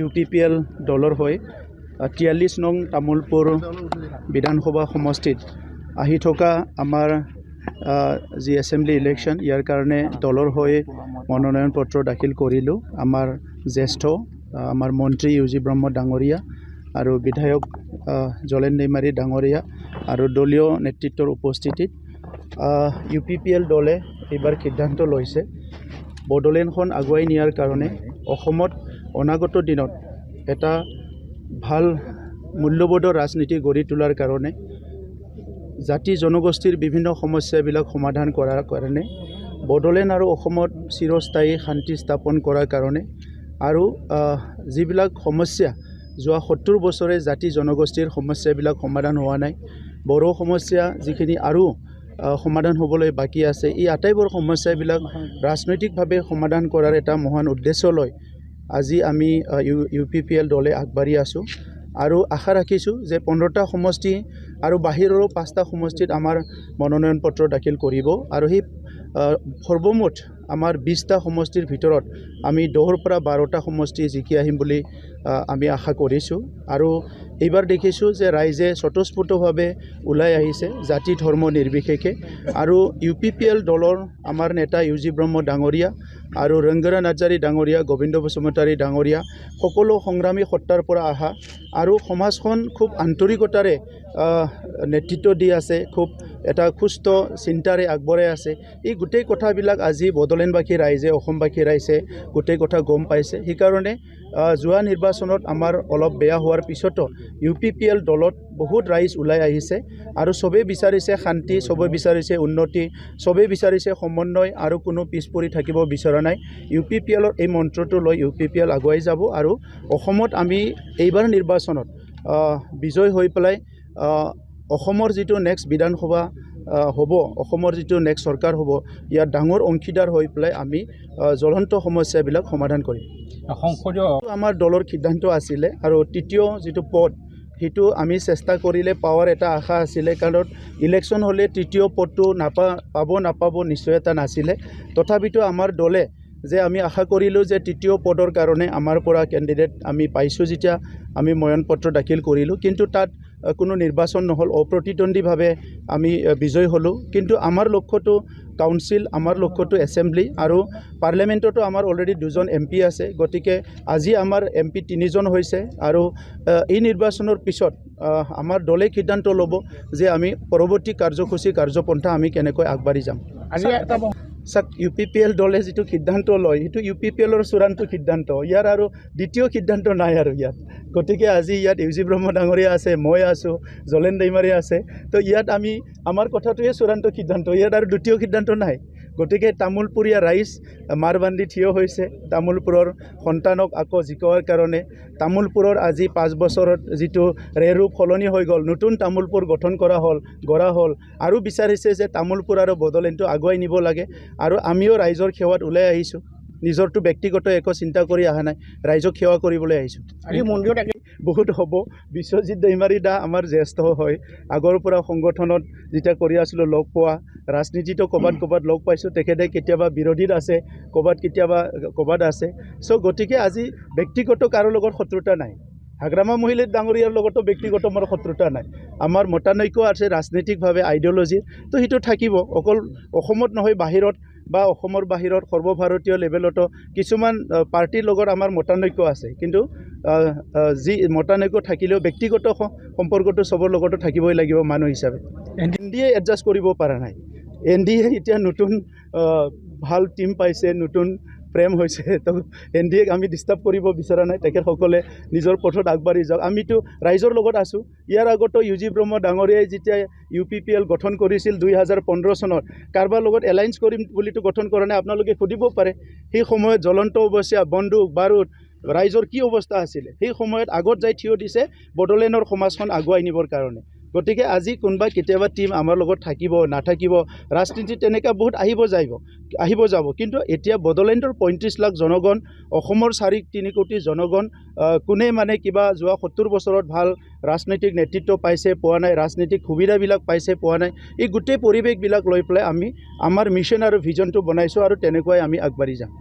UPPL দলৰ হৈ 43 নং তামোলপুৰ বিধানসভা সমষ্টিত আহি থকা আমাৰ যি এছেম্বলি ইলেকশ্যন ইয়াৰ কাৰণে দলৰ হৈ মনোনয়ন পত্ৰ দাখিল কৰিলোঁ। আমাৰ জ্যেষ্ঠ আমাৰ মন্ত্ৰী UG ব্ৰহ্ম ডাঙৰীয়া আৰু বিধায়ক জলেন দৈমাৰী ডাঙৰীয়া আৰু দলীয় নেতৃত্বৰ উপস্থিতিত UPPL দলে এইবাৰ সিদ্ধান্ত লৈছে বড়োলেণ্ডখন আগুৱাই নিয়াৰ কাৰণে অসমত অনাগত দিনত এটা ভাল মূল্যবোধৰ ৰাজনীতি গঢ়ি তোলাৰ কাৰণে জাতি জনগোষ্ঠীৰ বিভিন্ন সমস্যাবিলাক সমাধান কৰাৰ কাৰণে বড়োলেণ্ড আৰু অসমত চিৰস্থায়ী শান্তি স্থাপন কৰাৰ কাৰণে আৰু যিবিলাক সমস্যা যোৱা 70 বছৰে জাতি জনগোষ্ঠীৰ সমস্যাবিলাক সমাধান হোৱা নাই, বড়ো সমস্যা যিখিনি আৰু সমাধান হ'বলৈ বাকী আছে, এই আটাইবোৰ সমস্যাবিলাক ৰাজনৈতিকভাৱে সমাধান কৰাৰ এটা মহান উদ্দেশ্য লৈ আজি আমি UPPL দলে আগবাঢ়ি আছোঁ আৰু আশা ৰাখিছোঁ যে 15টা সমষ্টি আৰু বাহিৰৰো 5টা সমষ্টিত আমাৰ মনোনয়ন পত্ৰ দাখিল কৰিব আৰু সেই সৰ্বমুঠ আমাৰ 20টা সমষ্টিৰ ভিতৰত আমি 10ৰ পৰা 12টা সমষ্টি জিকি আহিম বুলি আমি আশা কৰিছোঁ। আৰু এইবাৰ দেখিছোঁ যে ৰাইজে স্বতঃস্ফূৰ্তভাৱে ওলাই আহিছে জাতি ধৰ্ম নিৰ্বিশেষে আৰু UPPL দলৰ আমাৰ নেতা UG ব্ৰহ্ম ডাঙৰীয়া আৰু ৰংগৰা নাৰ্জাৰী ডাঙৰীয়া, গোবিন্দ বসুমতাৰী ডাঙৰীয়া সকলো সংগ্ৰামী সত্তাৰ পৰা অহা আৰু সমাজখন খুব আন্তৰিকতাৰে নেতৃত্ব দি আছে, খুব এটা সুস্থ চিন্তাৰে আগবঢ়াই আছে। এই গোটেই কথাবিলাক আজি বড়োলেণ্ডবাসী ৰাইজে অসমবাসী ৰাইজে গোটেই কথা গম পাইছে। সেইকাৰণে যোৱা নিৰ্বাচনত আমাৰ অলপ বেয়া হোৱাৰ পিছতো UPPL দলত বহুত ৰাইজ ওলাই আহিছে আৰু চবেই বিচাৰিছে শান্তি, চবেই বিচাৰিছে উন্নতি, চবেই বিচাৰিছে সমন্বয় আৰু কোনো পিছ পৰি থাকিব বিচৰা নাই। UPPLৰ এই মন্ত্ৰটো লৈ UPPL আগুৱাই যাব আৰু অসমত আমি এইবাৰ নিৰ্বাচনত বিজয় হৈ পেলাই অসমৰ যিটো নেক্সট বিধানসভা হ'ব, অসমৰ যিটো নেক্সট চৰকাৰ হ'ব, ইয়াত ডাঙৰ অংশীদাৰ হৈ পেলাই আমি জ্বলন্ত সমস্যাবিলাক সমাধান কৰিম। আমাৰ দলৰ সিদ্ধান্ত আছিলে আৰু তৃতীয় যিটো পদ সেইটো আমি চেষ্টা কৰিলে পাৱাৰ এটা আশা আছিলে, কাৰণ ইলেকশ্যন হ'লে তৃতীয় পদটো নাপাব নিশ্চয়তা নাছিলে। তথাপিতো আমাৰ দলে যে আমি আশা কৰিলোঁ যে তৃতীয় পদৰ কাৰণে আমাৰ পৰা কেণ্ডিডেট আমি পাইছোঁ, যেতিয়া আমি মনোনয়ন পত্ৰ দাখিল কৰিলোঁ, কিন্তু তাত কোনো নিৰ্বাচন নহ'ল, অপ্ৰতিদ্বন্দ্বীভাৱে আমি বিজয় হ'লোঁ। কিন্তু আমাৰ লক্ষ্যটো কাউন্সিল, আমাৰ লক্ষ্যটো এছেম্বলি আৰু পাৰ্লিয়ামেণ্টতো আমাৰ অলৰেডি 2জন MP আছে। গতিকে আজি আমাৰ MP 3জন হৈছে আৰু এই নিৰ্বাচনৰ পিছত আমাৰ দলে সিদ্ধান্ত ল'ব যে আমি পৰৱৰ্তী কাৰ্যসূচী কাৰ্যপন্থা আমি কেনেকৈ আগবাঢ়ি যাম। UPPL দলে যিটো সিদ্ধান্ত লয় সেইটো UPPLৰ চূড়ান্ত সিদ্ধান্ত, ইয়াৰ আৰু দ্বিতীয় সিদ্ধান্ত নাই আৰু ইয়াত। গতিকে আজি ইয়াত UG ব্ৰহ্ম ডাঙৰীয়া আছে, মই আছোঁ, জলেন দৈমাৰী আছে, তো ইয়াত আমাৰ কথাটোৱে চূড়ান্ত সিদ্ধান্ত, ইয়াত আৰু দ্বিতীয় সিদ্ধান্ত নাই। গতিকে তামোলপুৰীয়া ৰাইজ মাৰবান্ধি থিয় হৈছে তামোলপুৰৰ সন্তানক আকৌ জিকোৱাৰ কাৰণে। তামোলপুৰৰ আজি 5 বছৰত যিটো ৰূপ সলনি হৈ গ'ল, নতুন তামোলপুৰ গঠন গঢ়া হ'ল আৰু বিচাৰিছে যে তামোলপুৰ আৰু বড়োলেণ্ডটো আগুৱাই নিব লাগে আৰু আমিও ৰাইজৰ সেৱাত ওলাই আহিছোঁ। নিজৰটো ব্যক্তিগত একো চিন্তা কৰি অহা নাই, ৰাইজক সেৱা কৰিবলৈ আহিছোঁ। আজি মন্দিৰত বহুত হ'ব। বিশ্বজিৎ দৈমাৰী দা আমাৰ জ্যেষ্ঠ হয়, আগৰ পৰা সংগঠনত যেতিয়া কৰি আছিলোঁ লগ পোৱা, ৰাজনীতিটো ক'ৰবাত লগ পাইছোঁ, তেখেতে কেতিয়াবা বিৰোধীত আছে, ক'ৰবাত আছে। গতিকে আজি ব্যক্তিগত কাৰো লগত শত্ৰুতা নাই, হাগ্ৰামা মহিলাৰ ডাঙৰীয়াৰ লগতো ব্যক্তিগত মোৰ শত্ৰুতা নাই। আমাৰ মতানৈক্য আছে ৰাজনৈতিকভাৱে, আইডিঅ'লজিৰ, তো সেইটো থাকিব। অকল অসমত নহয়, বাহিৰত বা অসমৰ বাহিৰত সৰ্বভাৰতীয় লেভেলতো কিছুমান পাৰ্টিৰ লগত আমাৰ মতানৈক্য আছে, কিন্তু যি মতানৈক্য থাকিলেও ব্যক্তিগত সম্পৰ্কটো চবৰ লগতো থাকিবই লাগিব মানুহ হিচাপে। NDA এডজাষ্ট কৰিব পৰা নাই। NDA এতিয়া নতুন ভাল টিম পাইছে, নতুন প্ৰেম হৈছে, তো NDAক আমি ডিষ্টাৰ্ব কৰিব বিচৰা নাই, তেখেতসকলে নিজৰ পথত আগবাঢ়ি যাওক, আমিতো ৰাইজৰ লগত আছোঁ। ইয়াৰ আগতো UG ব্ৰহ্ম ডাঙৰীয়াই যেতিয়া UPPL গঠন কৰিছিল 2015 চনত, কাৰোবাৰ লগত এলায়েন্স কৰিম বুলিতো গঠন কৰা নাই, আপোনালোকে সুধিব পাৰে। সেই সময়ত জ্বলন্ত অৱস্থা, বন্দুক বাৰুদ, ৰাইজৰ কি অৱস্থা আছিলে, সেই সময়ত আগত যাই থিয় দিছে বড়োলেণ্ডৰ সমাজখন আগুৱাই নিবৰ কাৰণে। গতিকে আজি কোনোবা কেতিয়াবা টিম আমাৰ লগত থাকিব নাথাকিব, ৰাজনীতিত তেনেকৈ বহুত আহিব যাব, কিন্তু এতিয়া বড়োলেণ্ডৰ 35 লাখ জনগণ, অসমৰ 3 কোটি জনগণ, কোনে কিবা যোৱা 70 বছৰত ভাল ৰাজনৈতিক নেতৃত্ব পাইছে পোৱা নাই, ৰাজনৈতিক সুবিধাবিলাক পাইছে পোৱা নাই। এই গোটেই পৰিৱেশবিলাক লৈ পেলাই আমি আমাৰ মিছন আৰু ভিজনটো বনাইছোঁ আৰু তেনেকুৱাই আমি আগবাঢ়ি যাম।